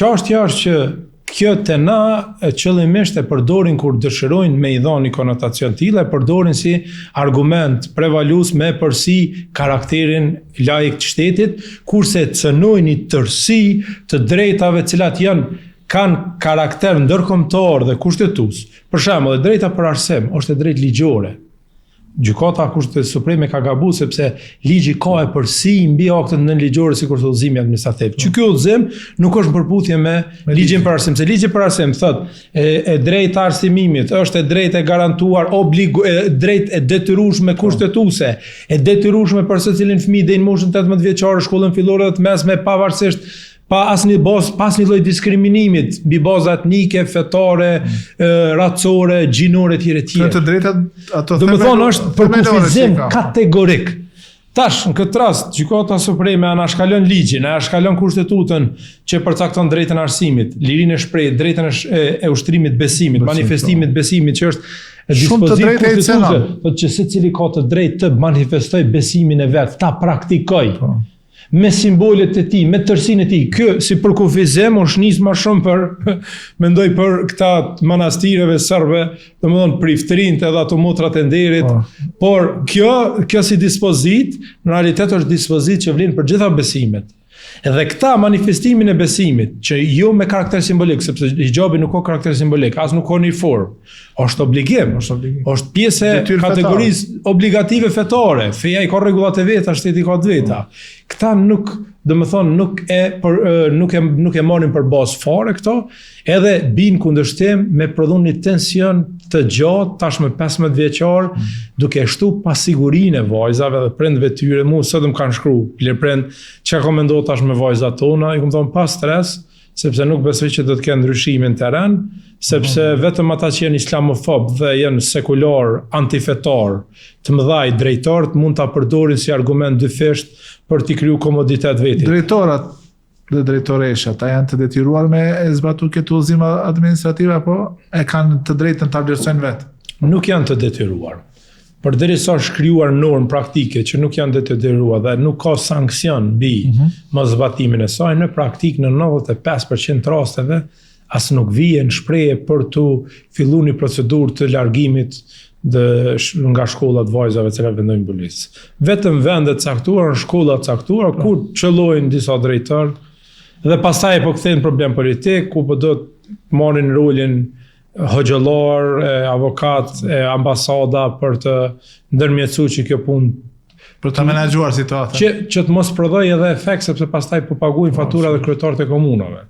Çështja është që kjo të na qëllimisht e përdorin kur dëshirojnë me i dhënë një konotacion tillë, e përdorin si argument prevalues me përsi karakterin laik të shtetit, kurse cënojnë një tërësi të drejtave cilat kanë karakter ndërkombëtar dhe kushtetues. Për shembull, drejta për arsim është e drejtë ligjore. Gjykata Kushtetuese Supreme ka gabuar sepse ligji ka e përsi mbi aktet nënligjore sikur udhëzimi administrativ. Që ky udhëzim nuk është në përputhje me ligjin për arsim, se ligji për arsim thotë e drejta arsimimit është e drejtë e garantuar, drejtë e detyrueshme kushtetuese, e detyrueshme për secilin fëmijë deri në moshën 18 vjeçare, shkollën fillore dhe të mesme, pavarësisht pa asnjë lloj diskriminimit mbi bazë etnike, fetare, racore, gjinore etj. Të drejtat ato domethënë është për kufizim kategorik. Tash në këtë rast Gjykata Supreme anashkalon ligjin, anashkalon kushtetutën që përcakton drejtën e arsimit, lirinë e shprehjes, drejtën e ushtrimit besimit, manifestimit besimit që është dispozit kushtetuese, thotë që secili ka të drejtë të manifestojë besimin e vet, ta praktikojë. Me simbolet e tij, me tërsinë e tij. Kjo si për kufizim është nis më shumë mendoj për këta manastireve serbe, domethënë për iftërinë edhe ato motrat e nderit, por kjo si dispozit, në realitet është dispozit që vlen për gjitha besimet. Edhe këta manifestimin e besimit, që jo me karakter simbolik, sepse higjabi nuk ka karakter simbolik, as nuk ka një formë, është obligim, është pjesë e kategorisë obligative fetare, feja i ka rregullat e veta, shteti ka të veta. Këta nuk e marrin për bazë fare këto, edhe bin kundërshtim me prodhon një tension të gjatë, tash me 15 vjeçar, duke shtu pasigurinë e vajzave dhe prindve tyre. Mu sot më kanë shkruar, pleprind, çka ka menduar tash me vajzat tona, i kam thonë pas stres, sepse nuk besoj që do të kenë ndryshime në terren, sepse vetëm ata që janë islamofob dhe janë sekular, antifetar, të mëdhaj drejtarët mund ta përdorin si argument dyfisht për t'i kriju komoditet vetit. Drejtorat dhe drejtoresha, ata janë të detyruar me e zbatu këtë udhëzim administrativ apo e kanë të drejtën ta vlerësojnë vetë? Nuk janë të detyruar. Përderisa është krijuar normë praktike që nuk janë të detyruar dhe nuk ka sankcion mbi moszbatimin e saj, në praktikë në 95% të rasteve as nuk vjen shprehje për të filluar një procedurë të largimit nga shkollat vajzave që vendojnë policë. Vetëm vende të caktuara, shkolla të caktuara ku çellojnë disa drejtor dhe pastaj po kthejnë problem politik, ku po do të marrin rolin hoxhallar, avokat, ambasada për të ndërmjetësuar që kjo punë për të menaxhuar situatën. Që të mos prodhojë edhe efekt sepse pastaj po paguajnë fatura dhe kryetarët e komunave.